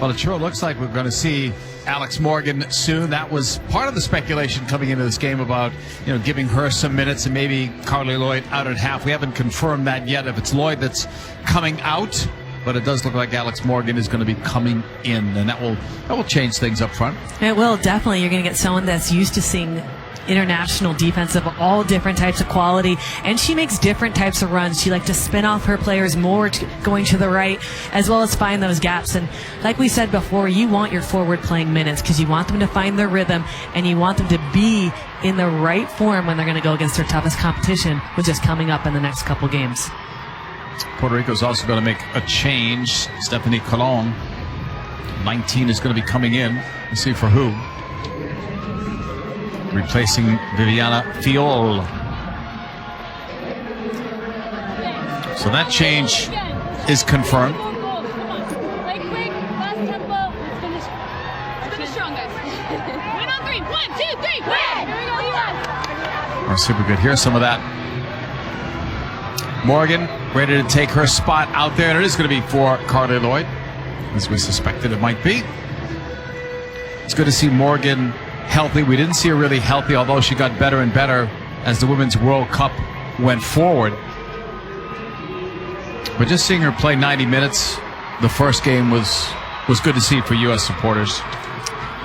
Well, it sure looks like we're going to see Alex Morgan soon. That was part of the speculation coming into this game about, giving her some minutes and maybe Carly Lloyd out at half. We haven't confirmed that yet if it's Lloyd that's coming out, but it does look like Alex Morgan is going to be coming in, and that will change things up front. It will, definitely. You're going to get someone that's used to seeing international defense of all different types of quality, and she makes different types of runs. She likes to spin off her players more going to the right, as well as find those gaps. And like we said before, you want your forward playing minutes because you want them to find their rhythm, and you want them to be in the right form when they're going to go against their toughest competition, which is coming up in the next couple games. Puerto Rico is also going to make a change. Stephanie Colon, 19, is going to be coming in. Let's see for who. Replacing Viviana Fiol. So that change is confirmed. Oh, super good. Here's some of that. Morgan ready to take her spot out there, and it is going to be for Carly Lloyd, as we suspected it might be. It's good to see Morgan healthy. We didn't see her really healthy, although she got better and better as the Women's World Cup went forward. But just seeing her play 90 minutes the first game was good to see for U.S. supporters.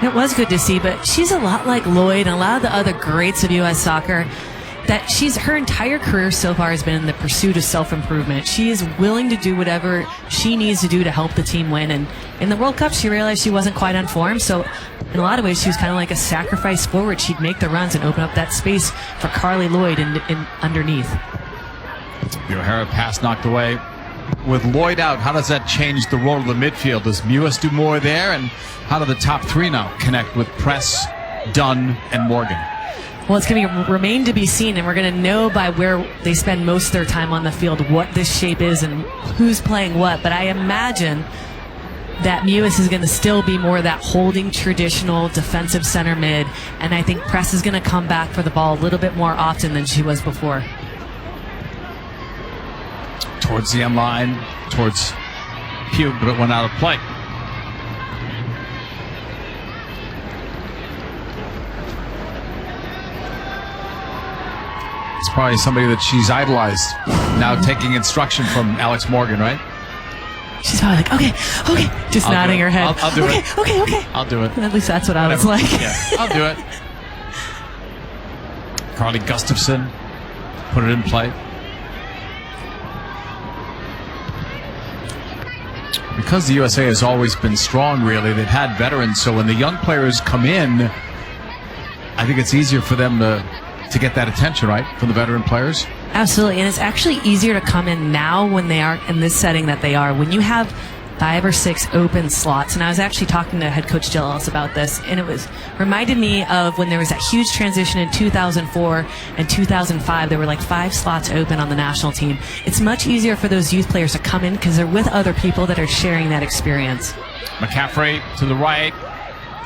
It was good to see, but she's a lot like Lloyd and a lot of the other greats of U.S. soccer, that her entire career so far has been in the pursuit of self-improvement. She is willing to do whatever she needs to do to help the team win. And in the World Cup, she realized she wasn't quite on form. So in a lot of ways, she was kind of like a sacrifice forward. She'd make the runs and open up that space for Carly Lloyd in underneath. The O'Hara pass knocked away. With Lloyd out, how does that change the role of the midfield? Does Mewis do more there? And how do the top three now connect with Press, Dunn, and Morgan? Well, it's going to remain to be seen, and we're going to know by where they spend most of their time on the field what this shape is and who's playing what. But I imagine that Mewis is going to still be more of that holding traditional defensive center mid, and I think Press is going to come back for the ball a little bit more often than she was before. Towards the end line, towards Pugh, but it went out of play. It's probably somebody that she's idolized, now taking instruction from Alex Morgan, right? She's probably like, okay, just nodding her head. I'll do it. Okay. I'll do it. At least that's what I was like. Yeah, I'll do it. Carly Gustafson put it in play. Because the USA has always been strong, really, they've had veterans, so when the young players come in, I think it's easier for them to get that attention, right, from the veteran players? Absolutely, and it's actually easier to come in now when they are in this setting that they are. When you have 5 or 6 open slots, and I was actually talking to head coach Jill Ellis about this, and it reminded me of when there was that huge transition in 2004 and 2005. There were like 5 slots open on the national team. It's much easier for those youth players to come in because they're with other people that are sharing that experience. McCaffrey to the right,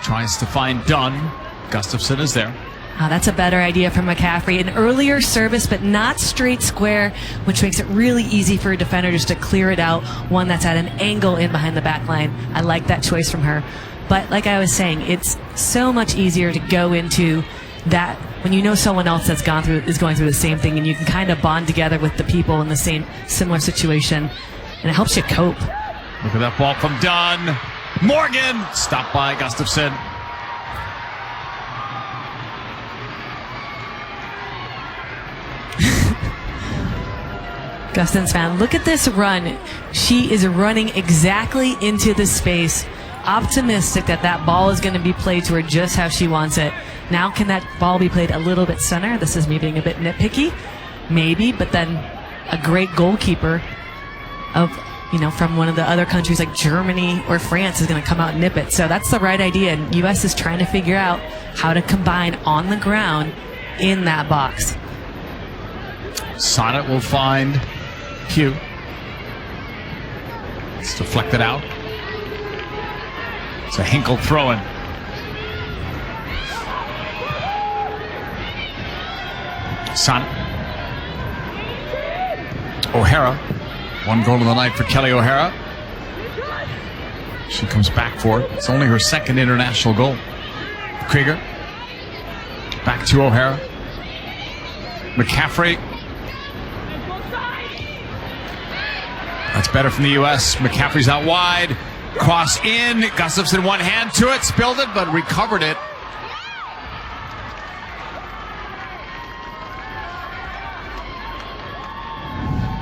tries to find Dunn. Gustafson is there. That's a better idea for McCaffrey. An earlier service, but not straight square, which makes it really easy for a defender just to clear it out. One that's at an angle in behind the back line. I like that choice from her. But like I was saying, it's so much easier to go into that when you know someone else that's is going through the same thing, and you can kind of bond together with the people in the similar situation, and it helps you cope. Look at that ball from Dunn. Morgan stopped by Gustafson. Gustin's fan, look at this run. She is running exactly into the space, optimistic that ball is going to be played to her just how she wants it. Now, can that ball be played a little bit center? This is me being a bit nitpicky, maybe, but then a great goalkeeper from one of the other countries like Germany or France is going to come out and nip it. So that's the right idea, and U.S. is trying to figure out how to combine on the ground in that box. Sonnet will find Pugh. It's deflected out. It's a Hinkle throw-in. Sonnet. O'Hara. 1 goal of the night for Kelly O'Hara. She comes back for it. It's only her second international goal. Krieger. Back to O'Hara. McCaffrey. That's better from the U.S. McCaffrey's out wide. Cross in. Gustafson one hand to it. Spilled it, but recovered it.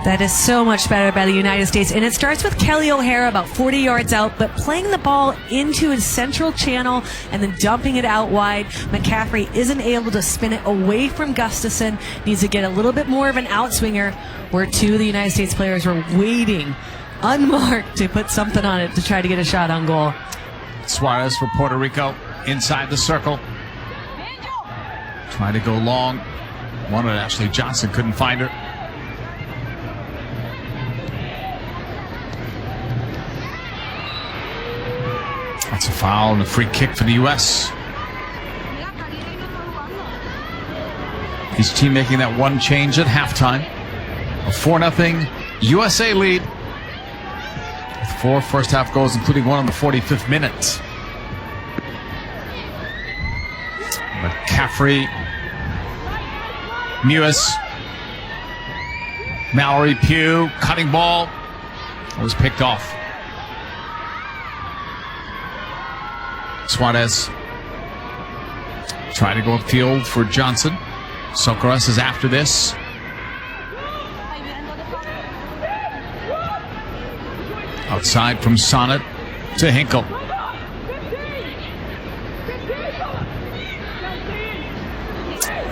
That is so much better by the United States. And it starts with Kelly O'Hara about 40 yards out, but playing the ball into his central channel and then dumping it out wide. McCaffrey isn't able to spin it away from Gustafson. Needs to get a little bit more of an outswinger, where two of the United States players were waiting, unmarked, to put something on it to try to get a shot on goal. Suarez for Puerto Rico inside the circle. Trying to go long. Wanted Ashley Johnson, couldn't find her. That's a foul and a free kick for the U.S. Each team making that one change at halftime. A 4-0 USA lead. With 4 first-half goals, including one on the 45th minute. McCaffrey. Mewis. Mallory Pugh. Cutting ball. It was picked off. Suarez trying to go upfield for Johnson. Socorus is after this. Outside from Sonnet to Hinkle.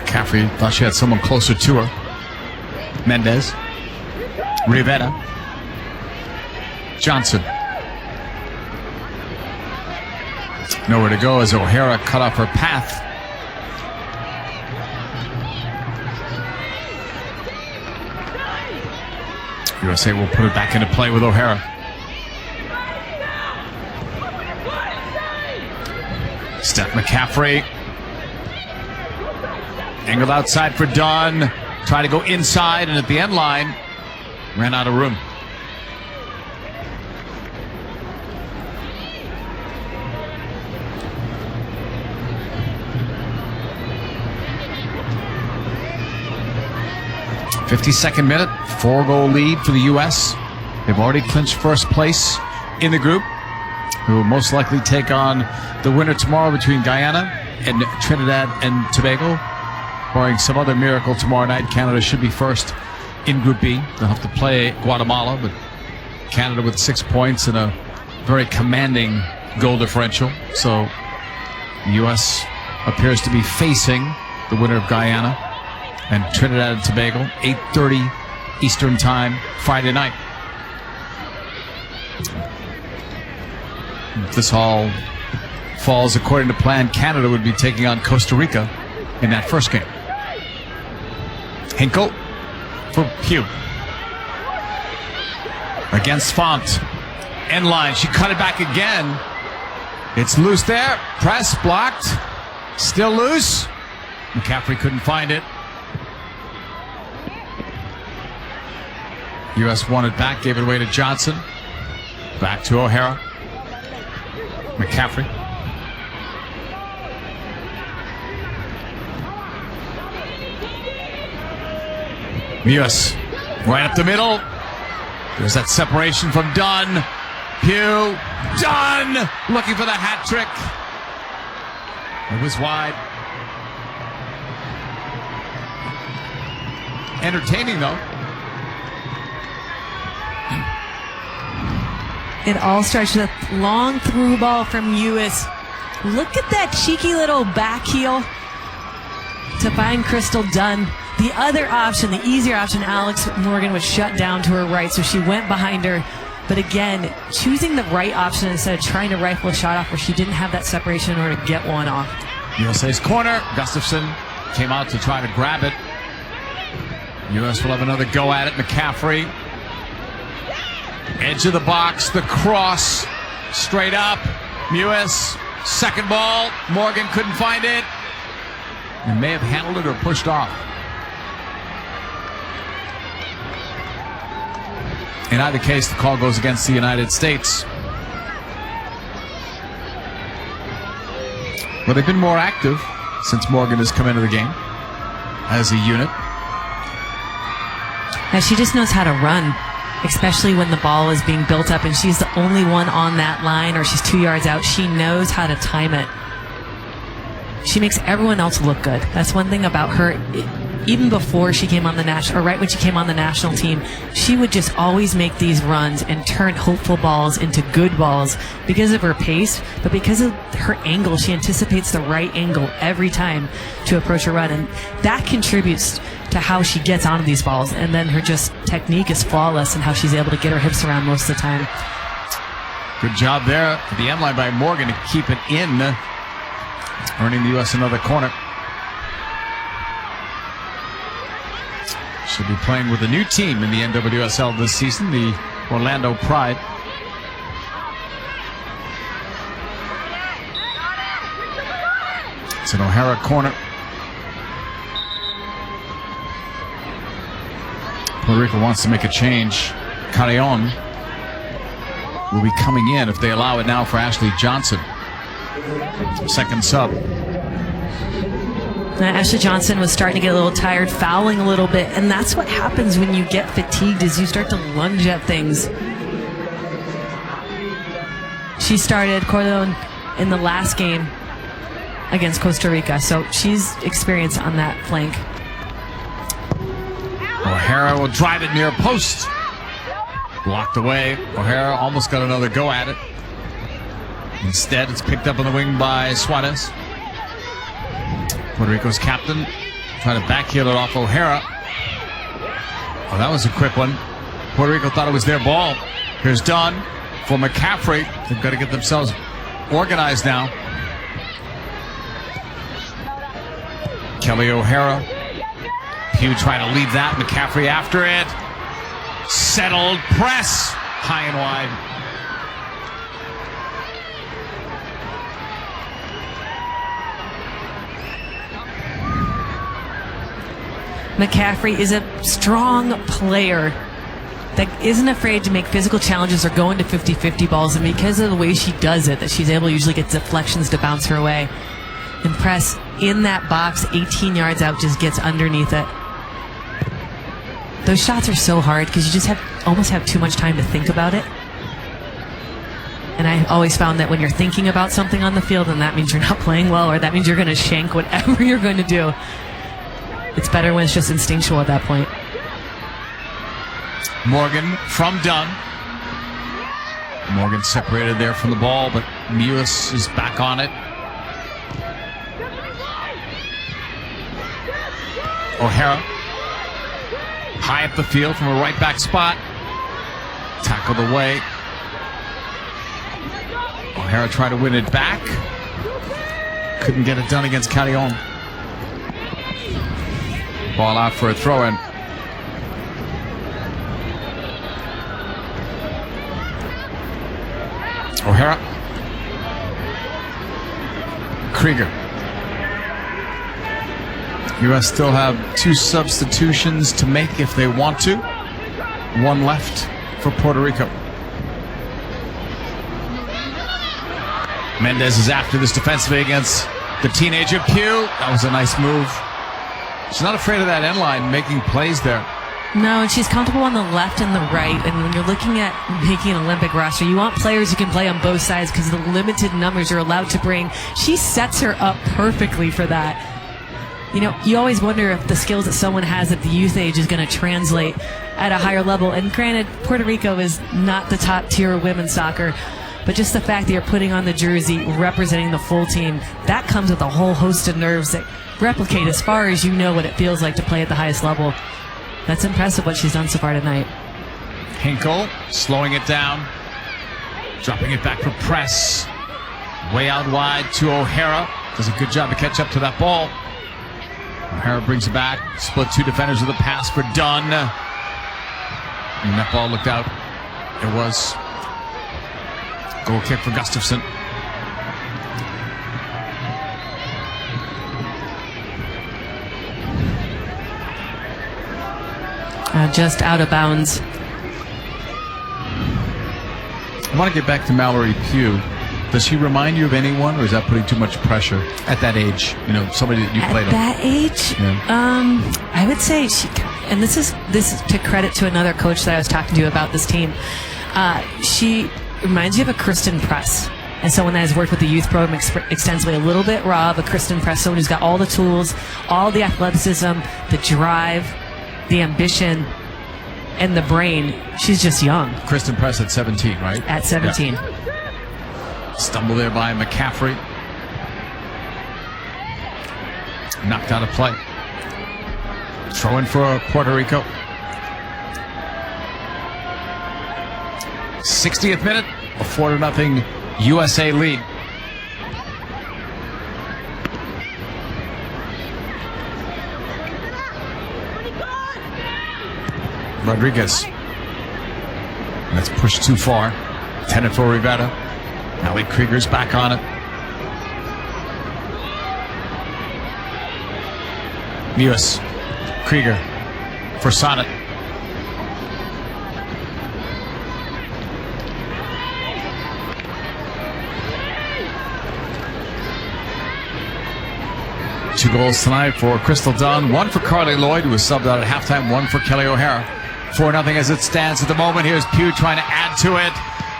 McCaffrey thought she had someone closer to her. Mendez. Rivera. Johnson. Nowhere to go as O'Hara cut off her path. USA will put it back into play with O'Hara. Steph McCaffrey. Angled outside for Dunn. Tried to go inside, and at the end line, ran out of room. .52nd minute, 4-goal lead for the U.S. They've already clinched first place in the group, who will most likely take on the winner tomorrow between Guyana and Trinidad and Tobago. Barring some other miracle tomorrow night, Canada should be first in Group B. They'll have to play Guatemala, but Canada with 6 points and a very commanding goal differential. So the U.S. appears to be facing the winner of Guyana and Trinidad and Tobago, 8:30 Eastern Time, Friday night. If this all falls according to plan, Canada would be taking on Costa Rica in that first game. Hinkle for Pugh. Against Font. End line. She cut it back again. It's loose there. Press blocked. Still loose. McCaffrey couldn't find it. U.S. won it back, gave it away to Johnson. Back to O'Hara. McCaffrey. U.S. right up the middle. There's that separation from Dunn. Pugh. Dunn! Looking for the hat trick. It was wide. Entertaining, though. It all starts with a long through ball from U.S. Look at that cheeky little back heel to find Crystal Dunn. The other option, the easier option, Alex Morgan was shut down to her right, so she went behind her. But again, choosing the right option instead of trying to rifle a shot off where she didn't have that separation in order to get one off. USA's corner. Gustafson came out to try to grab it. U.S. will have another go at it. McCaffrey. Edge of the box, the cross, straight up. Mewis, second ball. Morgan couldn't find it. And may have handled it or pushed off. In either case, the call goes against the United States. Well, they've been more active since Morgan has come into the game as a unit. And she just knows how to run, especially when the ball is being built up and she's the only one on that line or she's 2 yards out. She knows how to time it. She makes everyone else look good. That's one thing about her. Even before she came on the national, or right when she came on the national team, she would just always make these runs and turn hopeful balls into good balls because of her pace, but because of her angle. She anticipates the right angle every time to approach a run, and that contributes to how she gets onto these balls. And then her just technique is flawless and how she's able to get her hips around most of the time. Good job there at the end line by Morgan to keep it in, earning the U.S. another corner. She'll be playing with a new team in the NWSL this season, the Orlando Pride. It's an O'Hara corner. Puerto Rico wants to make a change. Carrion will be coming in if they allow it now for Ashley Johnson. Second sub. Ashley Johnson was starting to get a little tired, fouling a little bit, and that's what happens when you get fatigued, is you start to lunge at things. She started Corleone in the last game against Costa Rica, so she's experienced on that flank. O'Hara will drive it near post. Blocked away. O'Hara almost got another go at it. Instead, it's picked up on the wing by Suarez. Puerto Rico's captain trying to backheel it off O'Hara. Oh, that was a quick one. Puerto Rico thought it was their ball. Here's Dunn for McCaffrey. They've got to get themselves organized now. Kelly O'Hara. Pugh trying to lead that. McCaffrey after it. Settled press. High and wide. McCaffrey is a strong player that isn't afraid to make physical challenges or go into 50-50 balls, and because of the way she does it, that she's able to usually get deflections to bounce her away. And press in that box 18 yards out, just gets underneath it. Those shots are so hard because you just almost have too much time to think about it. And I always found that when you're thinking about something on the field, then that means you're not playing well, or that means you're going to shank whatever you're going to do. It's better when it's just instinctual at that point. Morgan from Dunn. Morgan separated there from the ball, but Mewis is back on it. O'Hara. High up the field from a right back spot. Tackled away. O'Hara tried to win it back. Couldn't get it done against Carrion. Ball out for a throw-in. O'Hara. Krieger. U.S. still have 2 substitutions to make if they want to. 1 left for Puerto Rico. Mendez is after this defensively against the teenager Pugh. That was a nice move. She's not afraid of that end line, making plays there. No, and she's comfortable on the left and the right. And when you're looking at making an Olympic roster, you want players who can play on both sides because of the limited numbers you're allowed to bring. She sets her up perfectly for that. You know, you always wonder if the skills that someone has at the youth age is going to translate at a higher level. And granted, Puerto Rico is not the top tier of women's soccer, but just the fact that you're putting on the jersey representing the full team, that comes with a whole host of nerves that replicate as far as you know what it feels like to play at the highest level. That's impressive what she's done so far tonight. Hinkle slowing it down, dropping it back for press. Way out wide to O'Hara. Does a good job to catch up to that ball. O'Hara brings it back. Split 2 defenders with a pass for Dunn. And that ball looked out. It was. Goal kick for Gustafson. Just out of bounds. I want to get back to Mallory Pugh. Does she remind you of anyone, or is that putting too much pressure at that age? You know, somebody that you played at that age. Yeah. I would say she, and this is to credit to another coach that I was talking to about this team. She reminds you of a Kristen Press. And someone that has worked with the youth program extensively, a little bit raw of a Kristen Press, someone who's got all the tools, all the athleticism, the drive, the ambition, and the brain. She's just young. Kristen Press at 17, right? At 17. Yeah. Stumble there by McCaffrey. Knocked out of play. Throw in for Puerto Rico. 60th minute, a 4-0 USA lead. Rodriguez. That's pushed too far. 10 for Rivera. Ali Krieger's back on it. Mewis. Krieger for Sonnet. Two goals tonight for Crystal Dunn. One for Carly Lloyd, who was subbed out at halftime. One for Kelly O'Hara. 4-0 as it stands at the moment. Here's Pugh trying to add to it.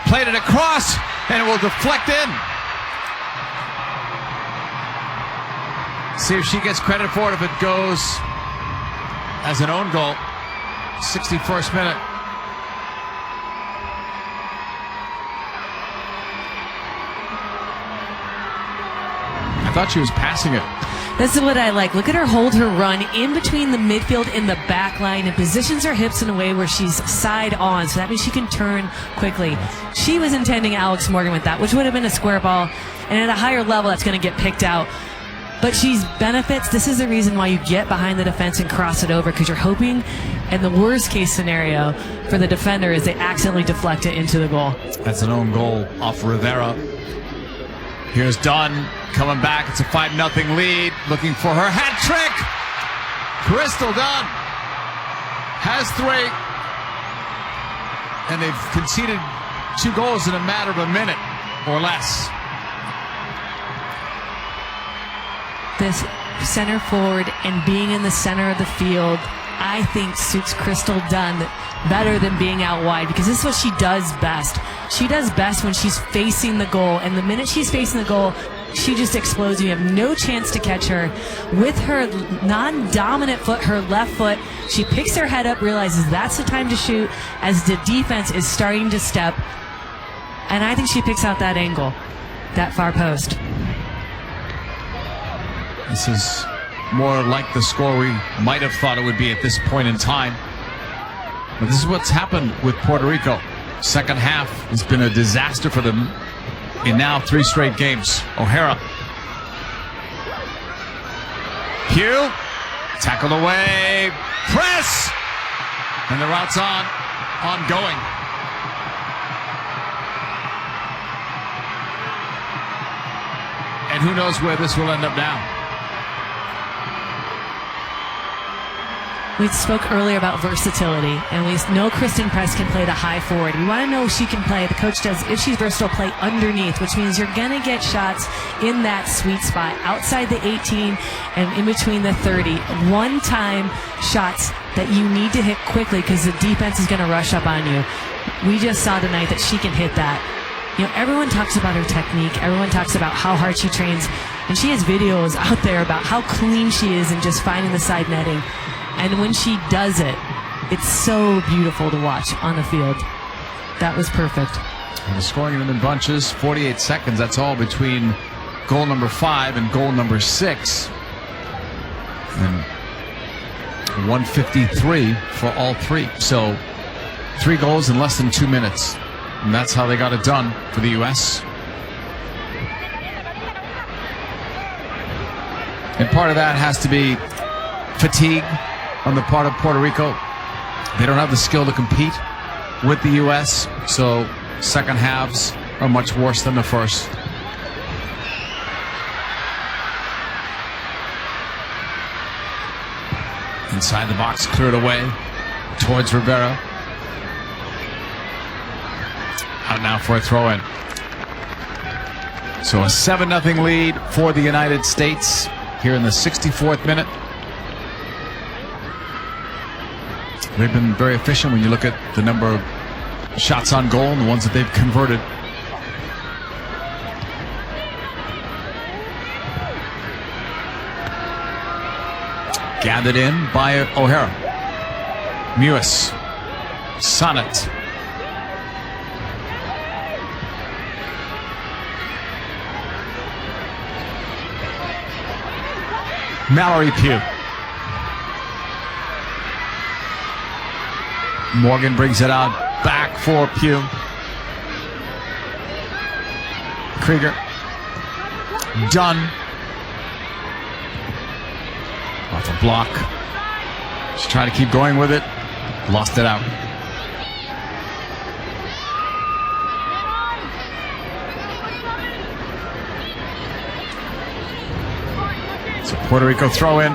Played it across, and it will deflect in. See if she gets credit for it if it goes as an own goal. 61st minute. I thought she was passing it. This is what I like. Look at her hold her run in between the midfield and the back line and positions her hips in a way where she's side on, so that means she can turn quickly. She was intending Alex Morgan with that, which would have been a square ball, and at a higher level that's going to get picked out. But she's benefits. This is the reason why you get behind the defense and cross it over, because you're hoping, and the worst case scenario for the defender is they accidentally deflect it into the goal. That's an own goal off Rivera. Here's Dunn coming back. It's a 5-0 lead. Looking for her hat trick. Crystal Dunn has 3. And they've conceded 2 goals in a matter of a minute or less. This center forward and being in the center of the field, I think suits Crystal Dunn better than being out wide, because this is what she does best. She does best when she's facing the goal, and the minute she's facing the goal, she just explodes. You have no chance to catch her. With her non-dominant foot, her left foot, she picks her head up, realizes that's the time to shoot as the defense is starting to step, and I think she picks out that angle, that far post. This is more like the score we might have thought it would be at this point in time. But this is what's happened with Puerto Rico. Second half has been a disaster for them in now 3 straight games. O'Hara. Pugh. Tackled away. Press! And the route's ongoing. And who knows where this will end up now. We spoke earlier about versatility, and we know Kristen Press can play the high forward. We want to know if she can play, the coach does, if she's versatile, play underneath, which means you're going to get shots in that sweet spot, outside the 18 and in between the 30. One-time shots that you need to hit quickly because the defense is going to rush up on you. We just saw tonight that she can hit that. You know, everyone talks about her technique. Everyone talks about how hard she trains, and she has videos out there about how clean she is in just finding the side netting. And when she does it, it's so beautiful to watch on the field. That was perfect. And the scoring them in bunches, 48 seconds. That's all between goal number 5 and goal number 6. And 153 for all 3. So 3 goals in less than 2 minutes. And that's how they got it done for the U.S. And part of that has to be fatigue on the part of Puerto Rico. They don't have the skill to compete with the U.S., so second halves are much worse than the first. Inside the box, cleared away towards Rivera. Out now for a throw-in. So a 7-0 lead for the United States here in the 64th minute. They've been very efficient when you look at the number of shots on goal and the ones that they've converted. Gathered in by O'Hara. Mewis. Sonnet. Mallory Pugh. Morgan brings it out back for Pugh. Krieger. Dunn. Off a block. She's trying to keep going with it. Lost it out. So Puerto Rico throw in.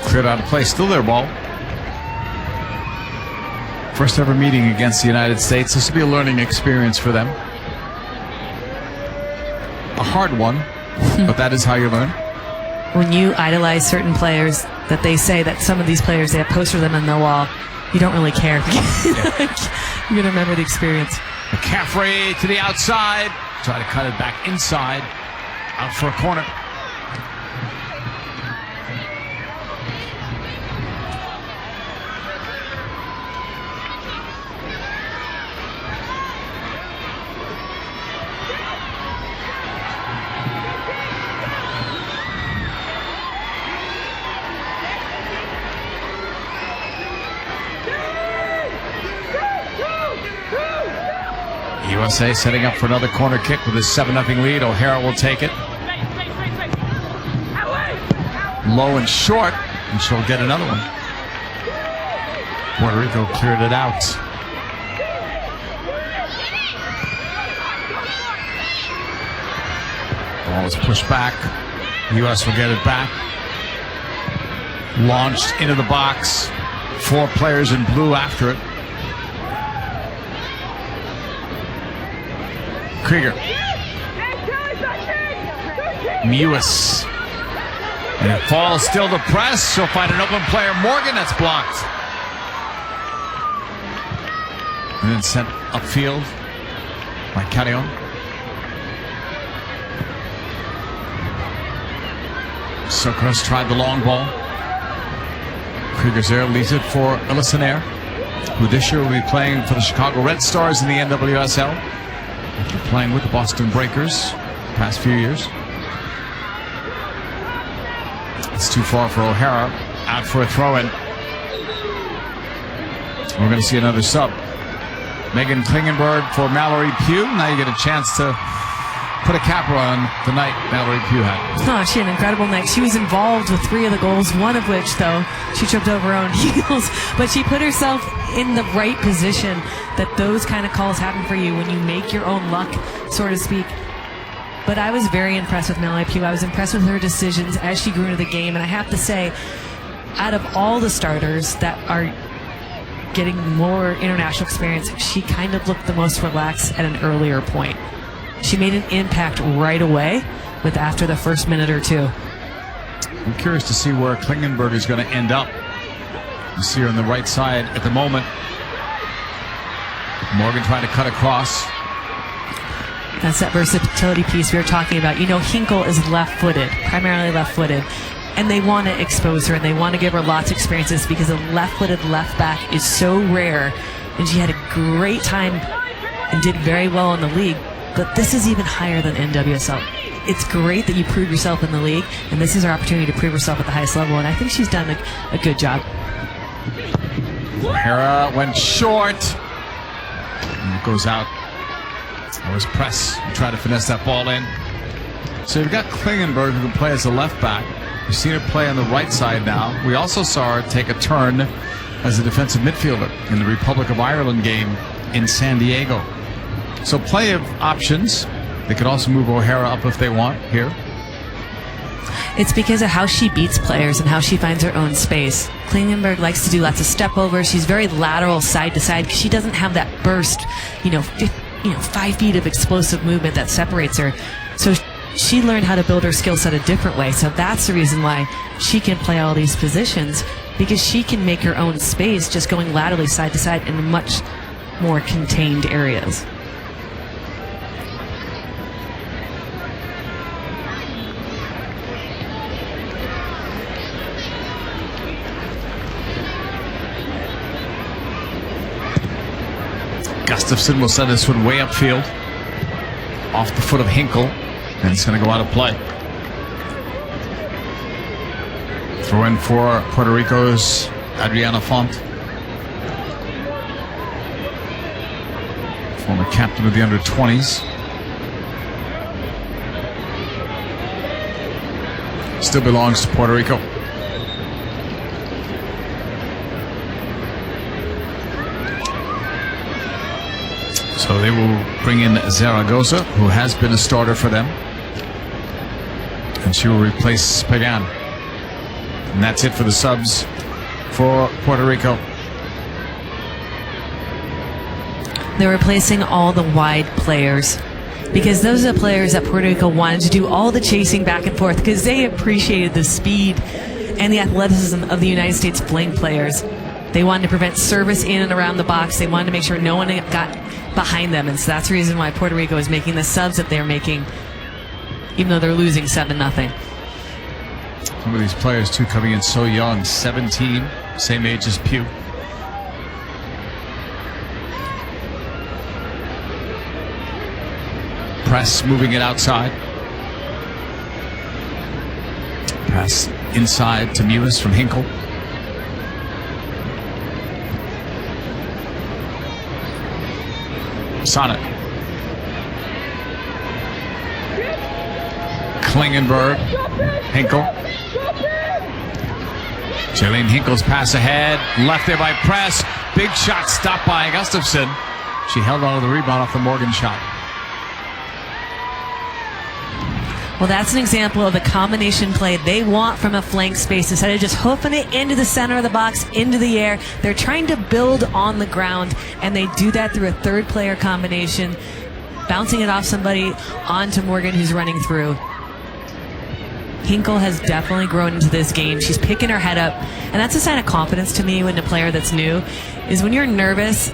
Cleared out of play. Still their ball. First ever meeting against the United States. This will be a learning experience for them. A hard one, but that is how you learn. When you idolize certain players, that they say that some of these players, they have posters of them on the wall, you don't really care. You're going to remember the experience. McCaffrey to the outside. Try to cut it back inside. Out for a corner. USA setting up for another corner kick with a 7-0 lead. O'Hara will take it. Low and short, and she'll get another one. Puerto Rico cleared it out. Ball is pushed back. The U.S. will get it back. Launched into the box. 4 players in blue after it. Krieger. Mewis. And it falls still to press. She'll find an open player. Morgan, that's blocked. And then sent upfield by Carrion. Sokos tried the long ball. Krieger's there, leaves it for Elisanair, who this year will be playing for the Chicago Red Stars in the NWSL. After playing with the Boston Breakers the past few years. It's too far for O'Hara. Out for a throw-in. We're going to see another sub. Megan Klingenberg for Mallory Pugh. Now you get a chance to put a capper on the night Mallory Pugh had. Oh, she had an incredible night. She was involved with 3 of the goals, one of which, though, she tripped over her own heels. But she put herself in the right position that those kind of calls happen for you when you make your own luck, so to speak. But I was very impressed with Mallory Pugh. I was impressed with her decisions as she grew into the game. And I have to say, out of all the starters that are getting more international experience, she kind of looked the most relaxed at an earlier point. She made an impact right away with after the first minute or 2. I'm curious to see where Klingenberg is going to end up. You see her on the right side at the moment. Morgan trying to cut across. That's that versatility piece we were talking about. You know, Hinkle is left-footed, primarily left-footed, and they want to expose her and they want to give her lots of experiences because a left-footed left back is so rare, and she had a great time and did very well in the league. But this is even higher than NWSL. It's great that you prove yourself in the league, and this is her opportunity to prove herself at the highest level, and I think she's done a good job. O'Hara went short. And it goes out. There was press. Try to finesse that ball in. So you've got Klingenberg who can play as a left back. We've seen her play on the right side now. We also saw her take a turn as a defensive midfielder in the Republic of Ireland game in San Diego. So plenty of options. They could also move O'Hara up if they want here. It's because of how she beats players and how she finds her own space. Klingenberg likes to do lots of step overs. She's very lateral side to side because she doesn't have that burst, 5 feet of explosive movement that separates her. So she learned how to build her skill set a different way. So that's the reason why she can play all these positions, because she can make her own space just going laterally side to side in much more contained areas. Gustafson will send this one way upfield, off the foot of Hinkle, and it's going to go out of play. Throw in for Puerto Rico's Adriana Font, former captain of the under-20s. Still belongs to Puerto Rico. So they will bring in Zaragoza, who has been a starter for them. And she will replace Pagan. And that's it for the subs for Puerto Rico. They're replacing all the wide players, because those are the players that Puerto Rico wanted to do all the chasing back and forth, because they appreciated the speed and the athleticism of the United States flank players. They wanted to prevent service in and around the box. They wanted to make sure no one got behind them, and so that's the reason why Puerto Rico is making the subs that they're making, even though they're losing 7-0. Some of these players too coming in so young, 17, same age as Pugh. Press moving it outside. Pass inside to Mewis from Hinkle. Sonnet. Klingenberg. Hinkle. Jaylene Hinkle's pass ahead. Left there by Press. Big shot stopped by Gustafson. She held on to the rebound off the Morgan shot. Well, that's an example of the combination play they want from a flank space. Instead of just hoofing it into the center of the box, into the air, they're trying to build on the ground, and they do that through a third player combination, bouncing it off somebody onto Morgan, who's running through. Hinkle has definitely grown into this game. She's picking her head up, and that's a sign of confidence to me when a player that's new is when you're nervous.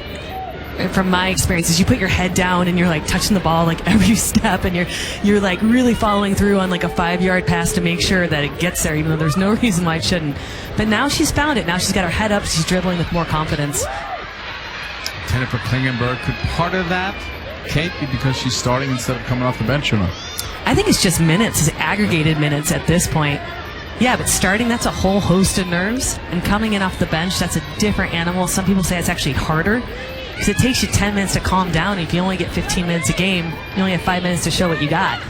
From my experiences, you put your head down and you're like touching the ball like every step, and you're like really following through on like a 5-yard pass to make sure that it gets there, even though there's no reason why it shouldn't. But now she's found it. Now she's got her head up. She's dribbling with more confidence. Jennifer Klingenberg, could part of that, Kate, be because she's starting instead of coming off the bench or not? I think it's just minutes, it's aggregated minutes at this point. Yeah, but starting, that's a whole host of nerves, and coming in off the bench, that's a different animal. Some people say it's actually harder, because it takes you 10 minutes to calm down. If you only get 15 minutes a game, you only have 5 minutes to show what you got.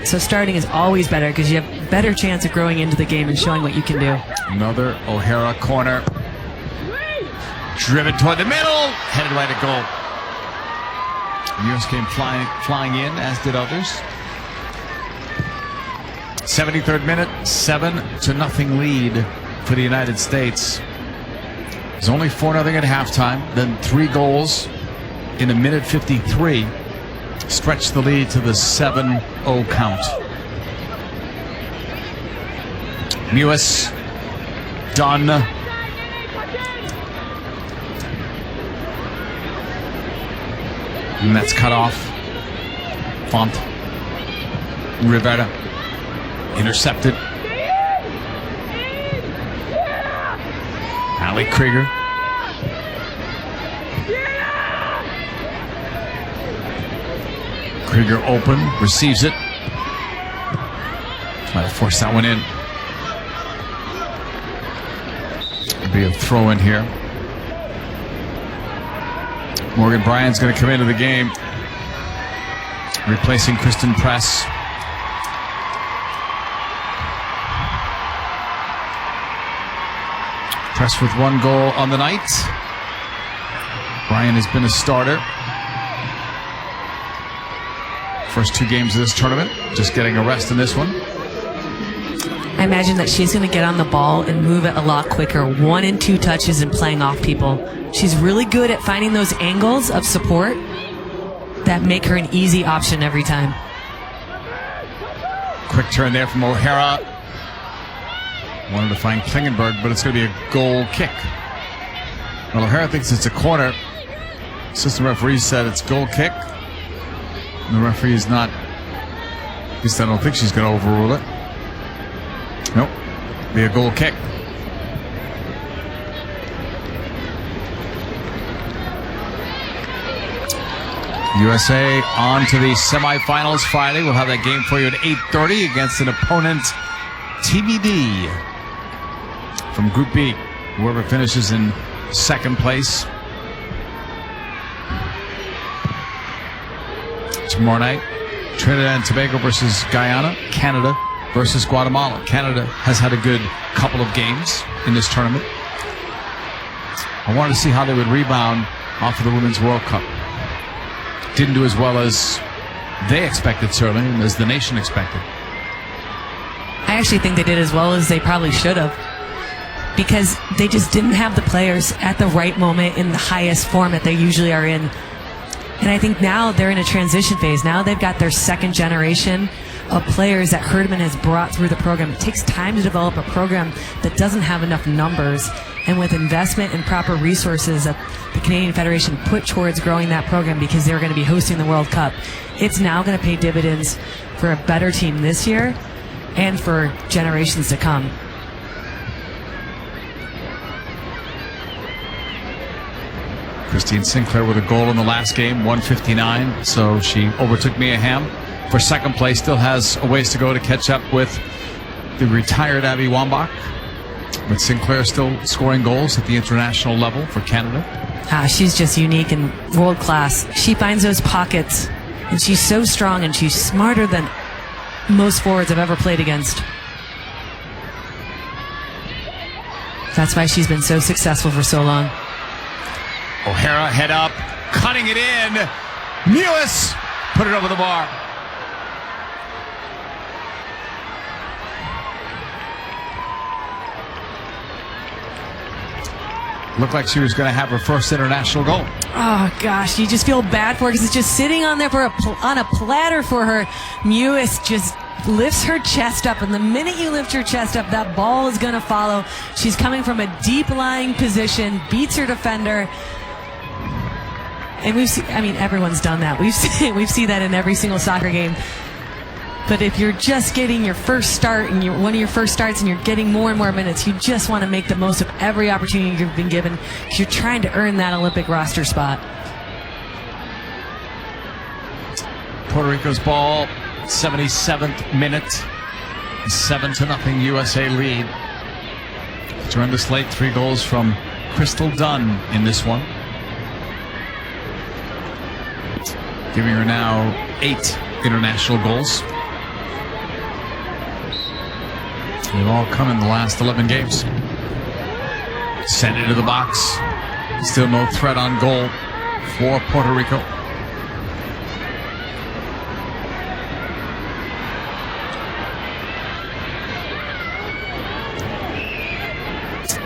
So starting is always better, because you have a better chance of growing into the game and showing what you can do. Another O'Hara corner. Driven toward the middle. Headed right at goal. Mewis came flying in, as did others. 73rd minute, 7-0 lead for the United States. It's only 4-0 at halftime, then 3 goals in a minute 53 stretched the lead to the 7-0 count. Mewis, Dunn, and that's cut off. Font, Rivera, intercepted. Allie Krieger. Krieger open, receives it. Try to force that one in. It'll be a throw in here. Morgan Bryan's going to come into the game, replacing Kristen Press. Press with 1 goal on the night. Bryan has been a starter. First 2 games of this tournament, just getting a rest in this one. I imagine that she's going to get on the ball and move it a lot quicker. 1 and 2 touches and playing off people. She's really good at finding those angles of support that make her an easy option every time. Quick turn there from O'Hara. Wanted to find Klingenberg, but it's going to be a goal kick. Well, O'Hara thinks it's a corner. Assistant referee said it's goal kick. And the referee is not. At least I don't think she's going to overrule it. Nope. Be a goal kick. USA on to the semifinals Friday. We'll have that game for you at 8:30 against an opponent, TBD, from Group B. Whoever finishes in second place. Tomorrow night, Trinidad and Tobago versus Guyana, Canada versus Guatemala. Canada has had a good couple of games in this tournament. I wanted to see how they would rebound off of the Women's World Cup. Didn't do as well as they expected, certainly, and as the nation expected. I actually think they did as well as they probably should have, because they just didn't have the players at the right moment in the highest form that they usually are in. And I think now they're in a transition phase. Now they've got their second generation of players that Herdman has brought through the program. It takes time to develop a program that doesn't have enough numbers. And with investment and proper resources that the Canadian Federation put towards growing that program, because they're going to be hosting the World Cup, it's now going to pay dividends for a better team this year and for generations to come. Christine Sinclair with a goal in the last game, 159. So she overtook Mia Hamm for second place. Still has a ways to go to catch up with the retired Abby Wambach. But Sinclair still scoring goals at the international level for Canada. She's just unique and world class. She finds those pockets, and she's so strong, and she's smarter than most forwards I've ever played against. That's why she's been so successful for so long. O'Hara head up, cutting it in. Mewis put it over the bar. Looked like she was going to have her first international goal. Oh gosh, you just feel bad for her because it's just sitting on there on a platter for her. Mewis just lifts her chest up, and the minute you lift your chest up, that ball is going to follow. She's coming from a deep lying position, beats her defender. And we've seen, I mean, everyone's done that. We've seen that in every single soccer game. But if you're just getting your first start and one of your first starts and you're getting more and more minutes, you just want to make the most of every opportunity you've been given, because you're trying to earn that Olympic roster spot. Puerto Rico's ball, 77th minute, 7-0 USA lead. Tremendous late, 3 goals from Crystal Dunn in this one, giving her now 8 international goals. They've all come in the last 11 games. Sent into the box. Still no threat on goal for Puerto Rico.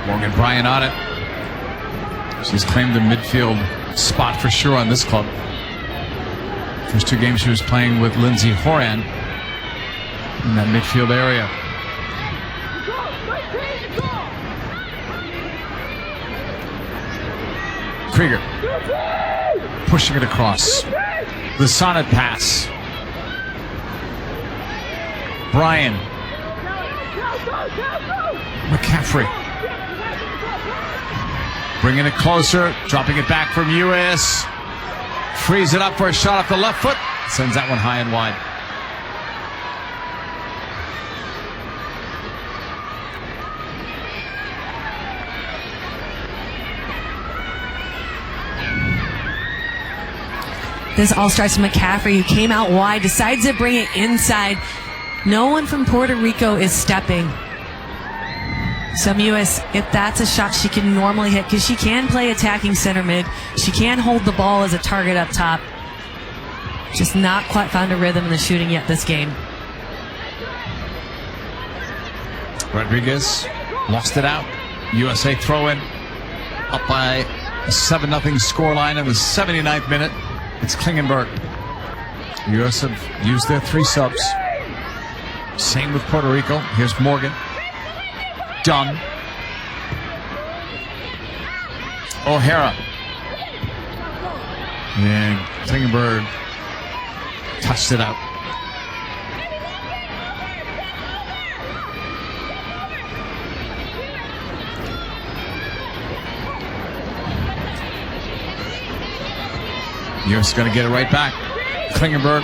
Morgan Bryant on it. She's claimed a midfield spot for sure on this club. First 2 games she was playing with Lindsay Horan in that midfield area. Krieger pushing it across. The Sonnet pass. Bryan. McCaffrey. Bringing it closer. Dropping it back from US. Frees it up for a shot off the left foot. Sends that one high and wide. This all starts with McCaffrey, who came out wide, decides to bring it inside. No one from Puerto Rico is stepping. So Mewis, if that's a shot she can normally hit, because she can play attacking center mid, she can hold the ball as a target up top. Just not quite found a rhythm in the shooting yet this game. Rodriguez lost it out. USA throw-in. Up by a 7-0 scoreline in the 79th minute. It's Klingenberg. The US have used their 3 subs. Same with Puerto Rico. Here's Morgan. Dunn. O'Hara. And Klingenberg touched it out. US going to get it right back. Klingenberg.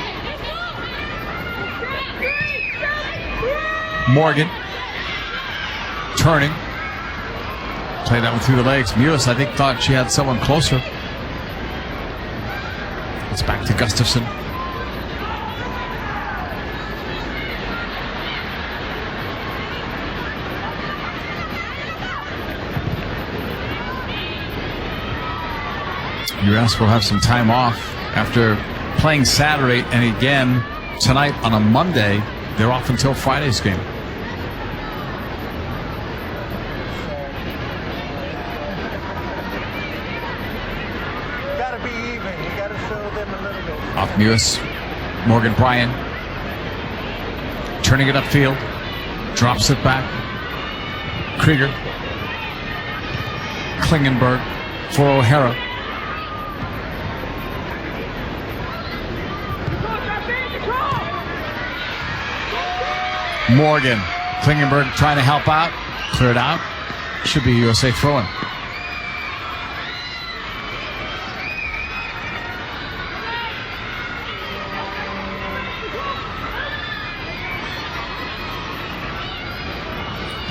Morgan. Turning. Play that one through the legs. Mewis, I think, thought she had someone closer. It's back to Gustafson. US will have some time off after playing Saturday, and again tonight on a Monday. They're off until Friday's game. Gotta be even. You gotta show them a little bit. Off Mewis. Morgan Bryan turning it upfield, drops it back. Krieger. Klingenberg for O'Hara. Morgan. Klingenberg trying to help out. Cleared out. Should be USA throwing.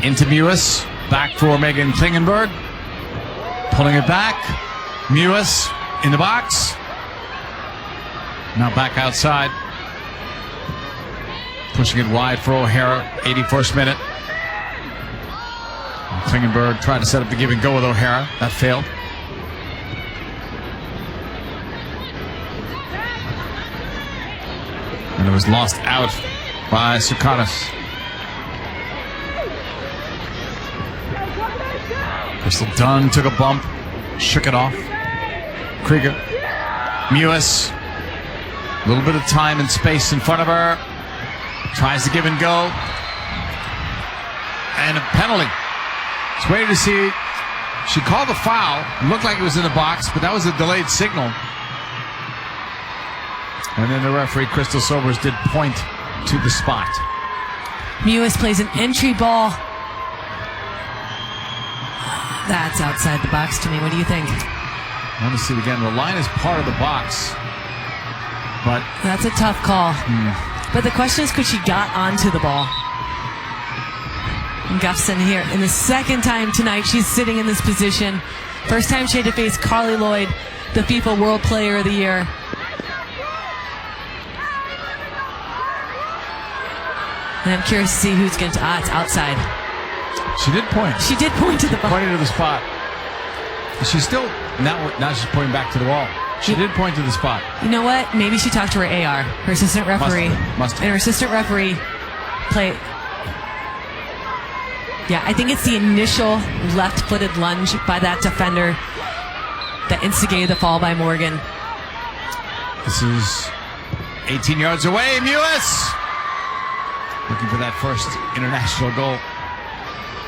Into Mewis. Back for Megan Klingenberg. Pulling it back. Mewis in the box. Now back outside. Pushing it wide for O'Hara, 81st minute. And Klingenberg tried to set up the give and go with O'Hara. That failed. And it was lost out by Sukanis. Crystal Dunn took a bump, shook it off. Krieger. Mewis. A little bit of time and space in front of her. Tries to give and go. And a penalty. It's waiting to see. She called the foul. It looked like it was in the box, but that was a delayed signal. And then the referee, Crystal Sobers, did point to the spot. Mewis plays an entry ball. That's outside the box to me. What do you think? I want to see it again. The line is part of the box. But that's a tough call. But the question is, could she got onto the ball? And Gustafson here. And the second time tonight she's sitting in this position. First time she had to face Carly Lloyd, the FIFA World Player of the Year. And I'm curious to see who's going to... it's outside. She did point. She did point to the ball. Pointed to the spot. She's still... Now she's pointing back to the wall. She did point to the spot. You know what? Maybe she talked to her AR, her assistant referee. Must have. And her assistant referee played. Yeah, I think it's the initial left-footed lunge by that defender that instigated the fall by Morgan. This is 18 yards away. Mewis looking for that first international goal.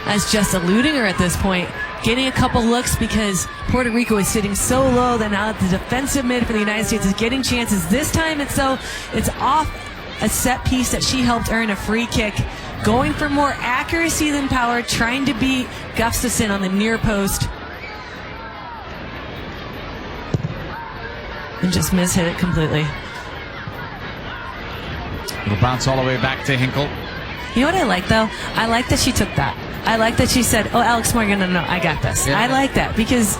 As just eluding her at this point, getting a couple looks because Puerto Rico is sitting so low that now the defensive mid for the United States is getting chances. This time it's off a set piece that she helped earn a free kick. Going for more accuracy than power, trying to beat Gustafson on the near post. And just mishit it completely. It'll bounce all the way back to Hinkle. You know what I like, though? I like that she took that. I like that she said, oh, Alex Morgan, no, I got this. Yeah. I like that because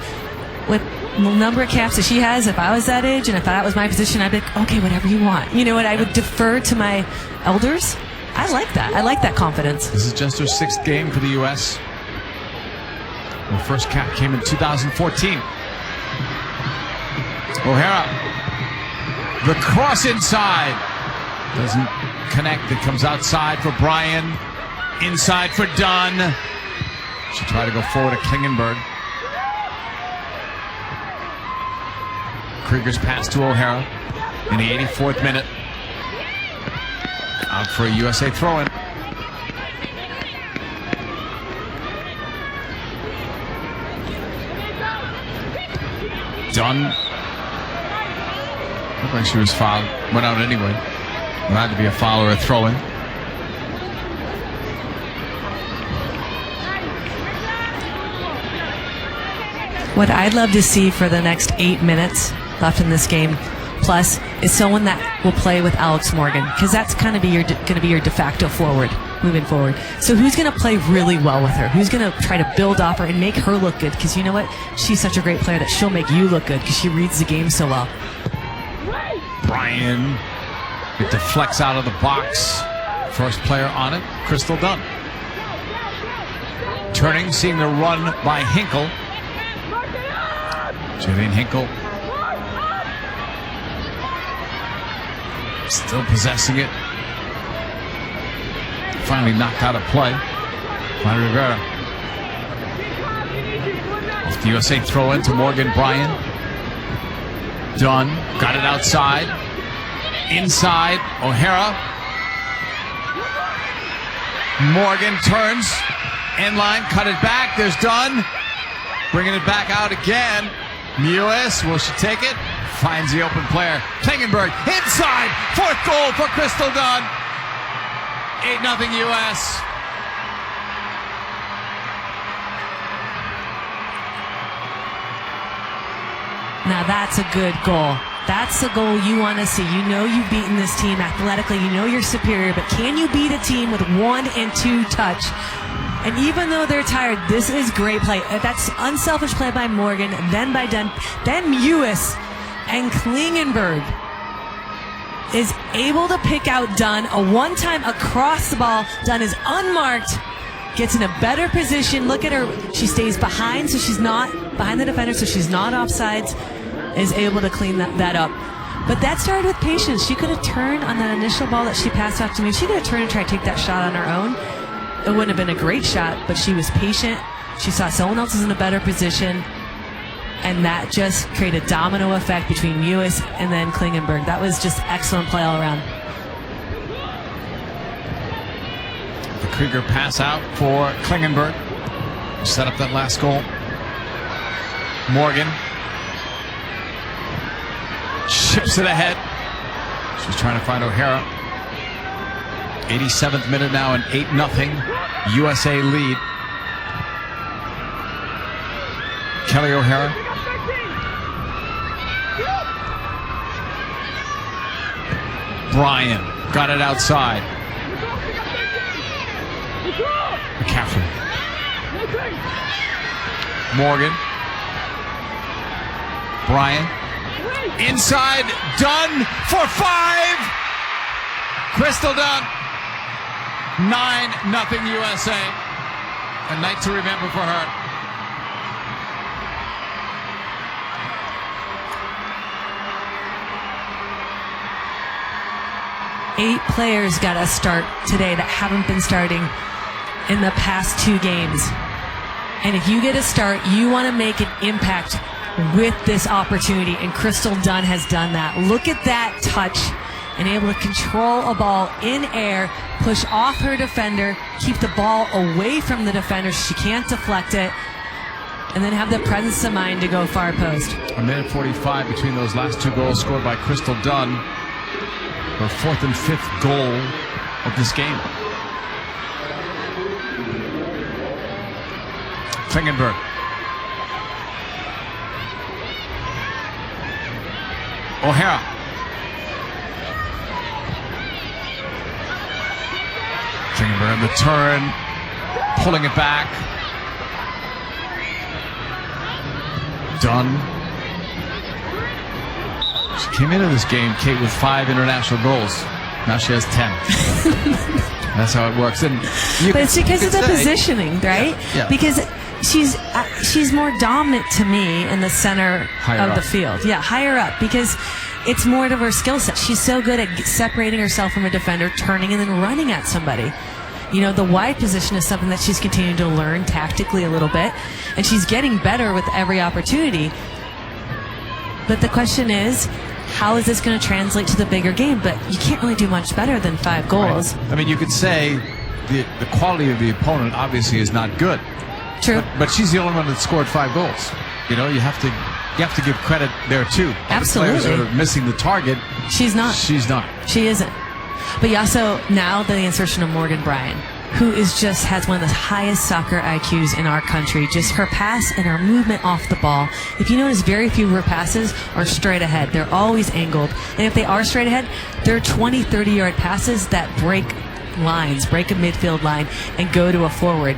with the number of caps that she has, if I was that age and if that was my position, I'd be like, okay, whatever you want. You know what? I would defer to my elders. I like that. I like that confidence. This is just her 6th game for the U.S. Her first cap came in 2014. O'Hara. The cross inside. Doesn't connect. It comes outside for Bryan. Inside for Dunn. She tried to go forward at Klingenberg. Krieger's pass to O'Hara in the 84th minute. Out for a USA throw-in. Dunn. Looked like she was fouled. Went out anyway. It had to be a foul or a throw-in. What I'd love to see for the next 8 minutes left in this game, plus, is someone that will play with Alex Morgan, because that's kind of going to be your de facto forward moving forward. So who's going to play really well with her? Who's going to try to build off her and make her look good? Because you know what? She's such a great player that she'll make you look good because she reads the game so well. Bryan. It deflects out of the box. First player on it, Crystal Dunn. Turning, seeing the run by Hinkle. Jillian Hinkle still possessing it. Finally knocked out of play by Rivera. Off the USA throw in to Morgan Bryan. Dunn got it outside. Inside, O'Hara. Morgan turns. End line, cut it back. There's Dunn. Bringing it back out again. Mewis, will she take it? Finds the open player. Klingenberg inside. Fourth goal for Crystal Dunn. 8-0 US. Now that's a good goal. That's the goal you want to see. You know you've beaten this team athletically. You know you're superior, but can you beat a team with 1 and 2 touch? And even though they're tired, this is great play. That's unselfish play by Morgan, then by Dunn, then Mewis, and Klingenberg is able to pick out Dunn. A one-time across the ball. Dunn is unmarked, gets in a better position. Look at her. She stays behind, so she's not behind the defender, so she's not offsides, is able to clean that up. But that started with patience. She could have turned on that initial ball that she passed off to me. She could have turned and tried to take that shot on her own. It wouldn't have been a great shot, but she was patient. She saw someone else was in a better position, and that just created a domino effect between Mewis and then Klingenberg. That was just excellent play all around. The Krieger pass out for Klingenberg. Set up that last goal. Morgan chips it ahead. She's trying to find O'Hara. 87th minute now, an 8-0 USA lead. Kelly O'Hara. Bryan got it outside. McCaffrey. Morgan. Bryan. Inside. Dunn for 5. Crystal Dunn. 9-0 USA. A night to remember for her. Eight players got a start today that haven't been starting in the past 2 games. And if you get a start, you want to make an impact with this opportunity. And Crystal Dunn has done that. Look at that touch. And able to control a ball in air, push off her defender, keep the ball away from the defender so she can't deflect it, and then have the presence of mind to go far post. A minute 45 between those last 2 goals scored by Crystal Dunn. Her 4th and 5th goal of this game. Klingenberg. O'Hara. Klingenberg on the turn, pulling it back. Dunn. She came into this game, Kate, with 5 international goals. Now she has 10. That's how it works. And but it's because of the positioning, right? Yeah. Because she's more dominant to me in the center of the field. Yeah, higher up, because it's more of her skill set. She's so good at separating herself from a defender, turning, and then running at somebody. You know, the wide position is something that she's continuing to learn tactically a little bit, and she's getting better with every opportunity. But the question is, how is this going to translate to the bigger game? But you can't really do much better than 5 goals. Right. I mean, you could say the quality of the opponent obviously is not good. True. But she's the only one that scored 5 goals. You know, you have to give credit there too. Absolutely. The players that are missing the target. She's not. She's not. She isn't. But you also, now the insertion of Morgan Bryan, who is just has one of the highest soccer IQs in our country. Just her pass and her movement off the ball. If you notice, very few of her passes are straight ahead. They're always angled. And if they are straight ahead, they're 20, 30-yard passes that break lines, break a midfield line, and go to a forward.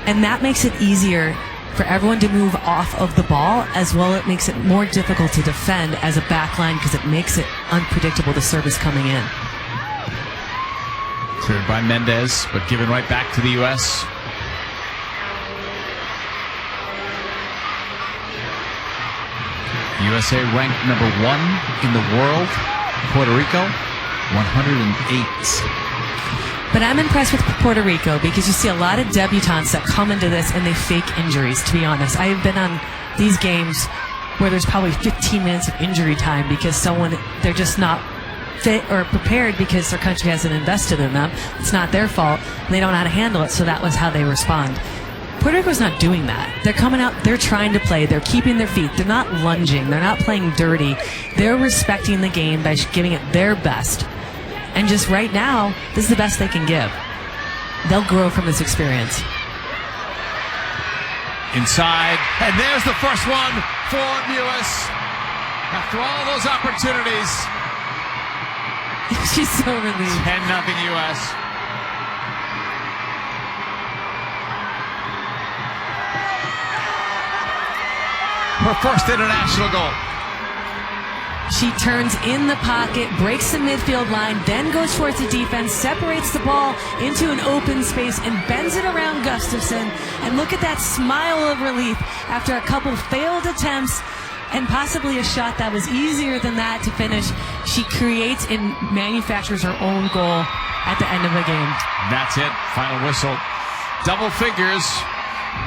And that makes it easier for everyone to move off of the ball, as well it makes it more difficult to defend as a back line because it makes it unpredictable, the service coming in. Cleared by Mendez, but given right back to the U.S. USA ranked number 1 in the world. Puerto Rico, 108. But I'm impressed with Puerto Rico because you see a lot of debutantes that come into this and they fake injuries, to be honest. I've been on these games where there's probably 15 minutes of injury time because they're just not fit or prepared because their country hasn't invested in them. It's not their fault. They don't know how to handle it, so that was how they respond. Puerto Rico's not doing that. They're coming out, they're trying to play, they're keeping their feet, they're not lunging, they're not playing dirty. They're respecting the game by giving it their best. And just right now, this is the best they can give. They'll grow from this experience. Inside, and there's the first one for the U.S. After all those opportunities. She's so relieved. 10-0 U.S. Her first international goal. She turns in the pocket, breaks the midfield line, then goes towards the defense, separates the ball into an open space, and bends it around Gustafson. And look at that smile of relief after a couple failed attempts and possibly a shot that was easier than that to finish. She creates and manufactures her own goal at the end of the game. That's it. Final whistle. Double figures.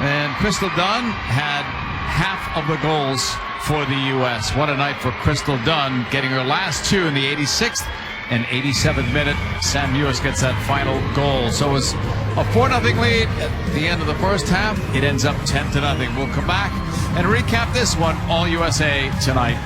And Crystal Dunn had half of the goals for the U.S. What a night for Crystal Dunn, getting her last 2 in the 86th and 87th minute. Sam Lewis gets that final goal. So it was a 4-0 lead at the end of the first half. It ends up 10-0. We'll come back and recap this one, All USA tonight.